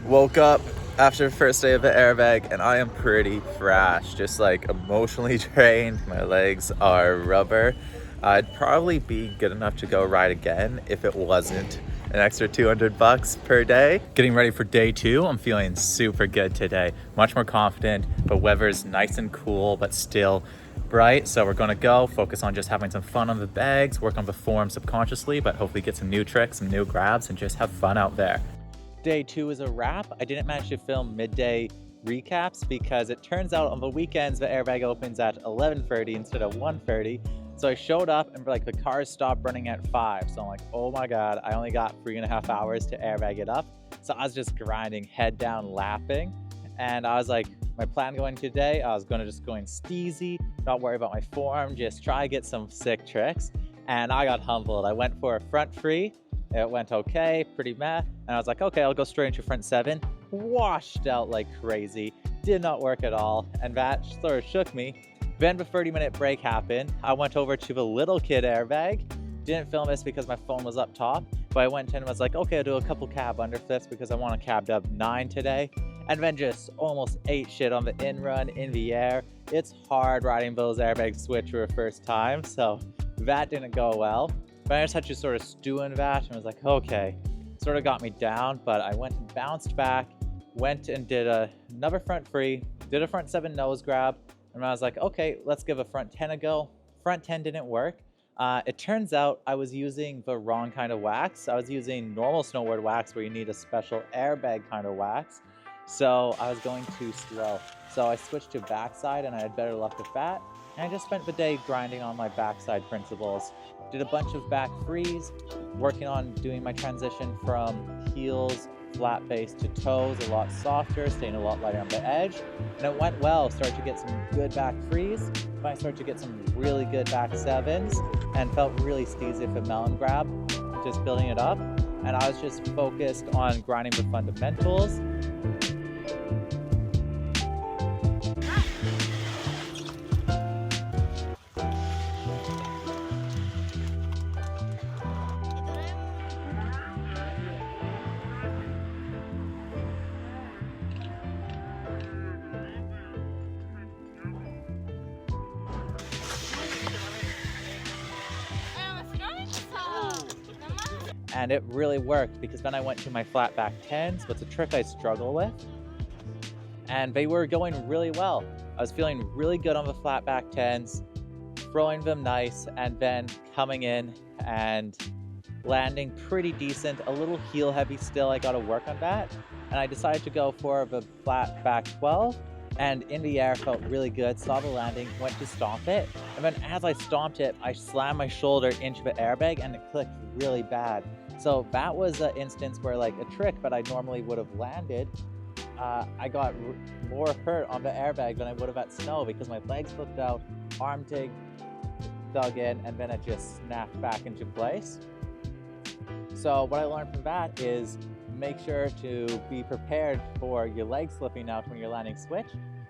Woke up after the first day of the airbag and I am pretty fresh, just like emotionally drained. My legs are rubber. I'd probably be good enough to go ride again if it wasn't an extra 200 bucks per day. Getting ready for day two, I'm feeling super good today. Much more confident. The weather's nice and cool, but still bright. So we're gonna go focus on just having some fun on the bags, work on the form subconsciously, but hopefully get some new tricks, some new grabs, and just have fun out there. Day two is a wrap. I didn't manage to film midday recaps because it turns out on the weekends the airbag opens at 11:30 instead of 1:30. So I showed up and like the cars stopped running at 5. So I'm like, oh my God, I only got 3.5 hours to airbag it up. So I was just grinding, head down, lapping. And I was like, my plan going today, I was gonna just go in steezy, not worry about my form, just try to get some sick tricks. And I got humbled. I went for a front free. It went okay, pretty meh. And I was like, okay, I'll go straight into front 7. Washed out like crazy. Did not work at all. And that sort of shook me. Then the 30-minute break happened. I went over to the little kid airbag. Didn't film this because my phone was up top. But I went in and was like, okay, I'll do a couple cab underflips because I want to cab up 9 today. And then just almost ate shit on the in run in the air. It's hard riding those airbag switch for the first time. So that didn't go well. But I just had to sort of stew in that and was like, okay, sort of got me down, but I went and bounced back, went and did another front free, did a front 7 nose grab, and I was like, okay, let's give a front 10 a go. Front 10 didn't work. It turns out I was using the wrong kind of wax. I was using normal snowboard wax where you need a special airbag kind of wax. So I was going too slow. So I switched to backside and I had better luck with that. And I just spent the day grinding on my backside principles. Did a bunch of back frees, working on doing my transition from heels, flat base to toes a lot softer, staying a lot lighter on the edge. And it went well. Started to get some good back frees. I started to get some really good back 7s and felt really steezy for melon grab, just building it up. And I was just focused on grinding the fundamentals. And it really worked because then I went to my flat back 10s, but it's a trick I struggle with. And they were going really well. I was feeling really good on the flat back 10s, throwing them nice, and then coming in and landing pretty decent, a little heel heavy still. I got to work on that. And I decided to go for the flat back 12. And in the air felt really good, saw the landing, went to stomp it. And then as I stomped it, I slammed my shoulder into the airbag and it clicked really bad. So that was an instance where like a trick that I normally would have landed, I got more hurt on the airbag than I would have at snow because my legs flipped out, arm dug in, and then it just snapped back into place. So what I learned from that is make sure to be prepared for your legs slipping out when you're landing switch,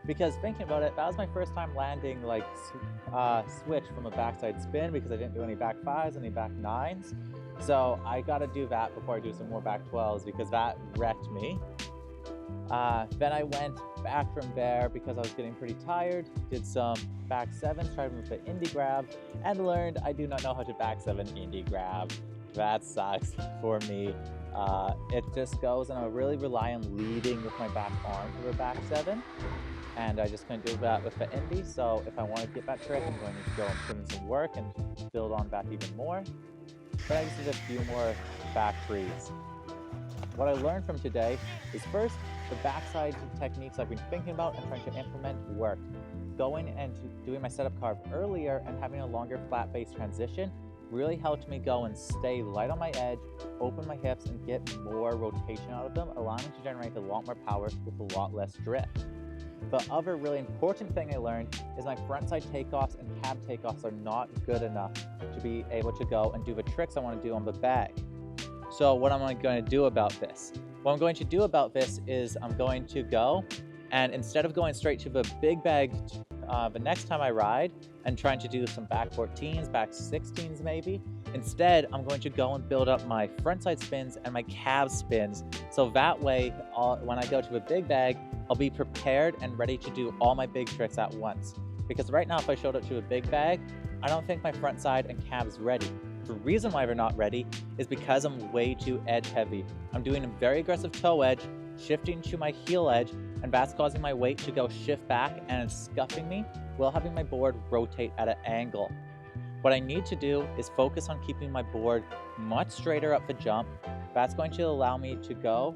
because thinking about it, that was my first time landing like switch from a backside spin because I didn't do any back 5s, any back 9s. So I got to do that before I do some more back 12s because that wrecked me. Then I went back from there because I was getting pretty tired, did some back 7s, tried with the indie grab, and learned I do not know how to back 7 indie grab. That sucks for me. It just goes and I really rely on leading with my back arm for a back 7. And I just couldn't do that with the indie. So if I want to get that trick, I'm going to go and put in some work and build on that even more. But I just did a few more back frees. What I learned from today is first, the backside techniques I've been thinking about and trying to implement worked. Going and doing my setup carve earlier and having a longer flat base transition really helped me go and stay light on my edge, open my hips, and get more rotation out of them, allowing me to generate a lot more power with a lot less drift. The other really important thing I learned is my frontside takeoffs and cab takeoffs are not good enough to be able to go and do the tricks I want to do on the bag. So what am I going to do about this? What I'm going to do about this is I'm going to go and instead of going straight to the big bag the next time I ride and trying to do some back 14s, back 16s maybe, Instead, I'm going to go and build up my frontside spins and my cab spins, so that way, when I go to a big bag, I'll be prepared and ready to do all my big tricks at once. Because right now, if I showed up to a big bag, I don't think my frontside and cab's ready. The reason why they're not ready is because I'm way too edge heavy. I'm doing a very aggressive toe edge, shifting to my heel edge, and that's causing my weight to go shift back and it's scuffing me while having my board rotate at an angle. What I need to do is focus on keeping my board much straighter up the jump. That's going to allow me to go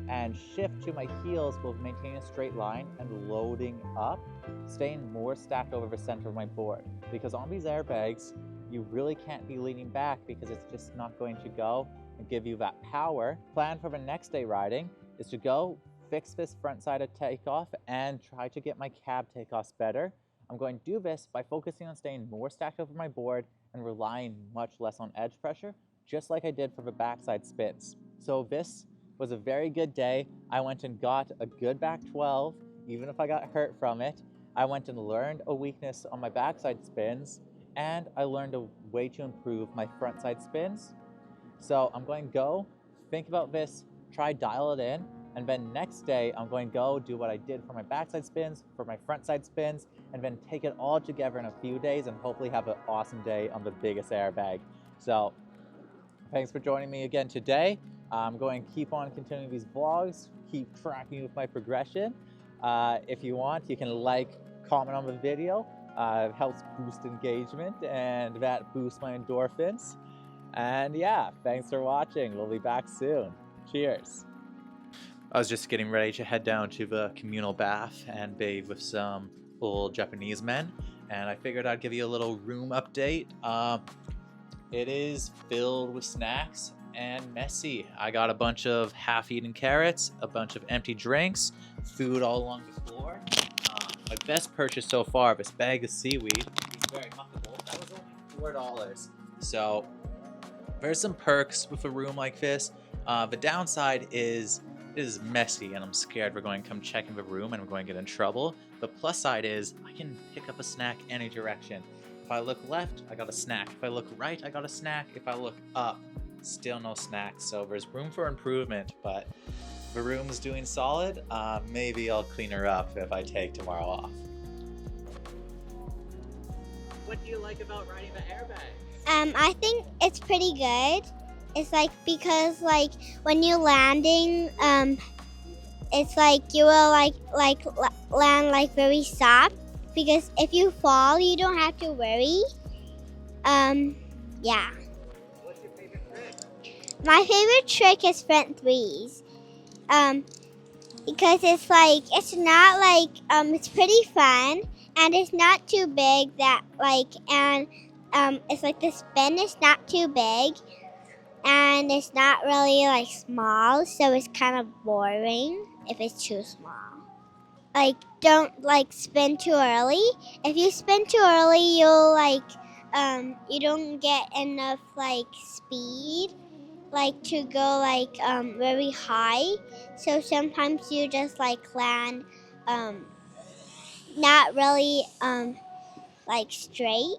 and shift to my heels while maintaining a straight line and loading up, staying more stacked over the center of my board. Because on these airbags, you really can't be leaning back because it's just not going to go and give you that power. Plan for the next day riding is to go fix this front side of takeoff and try to get my cab takeoffs better. I'm going to do this by focusing on staying more stacked over my board and relying much less on edge pressure, just like I did for the backside spins. So this was a very good day. I went and got a good back 12, even if I got hurt from it. I went and learned a weakness on my backside spins, and I learned a way to improve my frontside spins. So I'm going to go think about this, try dial it in, and then next day I'm going to go do what I did for my backside spins, for my frontside spins, and then take it all together in a few days and hopefully have an awesome day on the biggest airbag. So thanks for joining me again today. I'm going to keep on continuing these vlogs, keep tracking with my progression. If you want, you can like, comment on the video. It helps boost engagement and that boosts my endorphins. And yeah, thanks for watching. We'll be back soon. Cheers. I was just getting ready to head down to the communal bath and bathe with some old Japanese men, and I figured I'd give you a little room update. It is filled with snacks and messy. I got a bunch of half-eaten carrots, a bunch of empty drinks, food all along the floor. My best purchase so far, this bag of seaweed, it's very muckable. That was only $4. So there's some perks with a room like this. The downside is it is messy and I'm scared we're going to come check in the room and we're going to get in trouble. The plus side is I can pick up a snack any direction. If I look left, I got a snack. If I look right, I got a snack. If I look up, still no snacks. So there's room for improvement, but the room's doing solid. Maybe I'll clean her up if I take tomorrow off. What do you like about riding the airbag? I think it's pretty good. It's like because like when you're landing, it's like you will land like very soft. Because if you fall, you don't have to worry. Yeah. What's your favorite trick? My favorite trick is front threes. Because it's like it's not like it's pretty fun and it's not too big that like and it's like the spin is not too big and it's not really like small, so it's kind of boring if it's too small. Like don't like spin too early. If you spin too early, you'll like you don't get enough like speed like to go like very high. So sometimes you just like land not really like straight.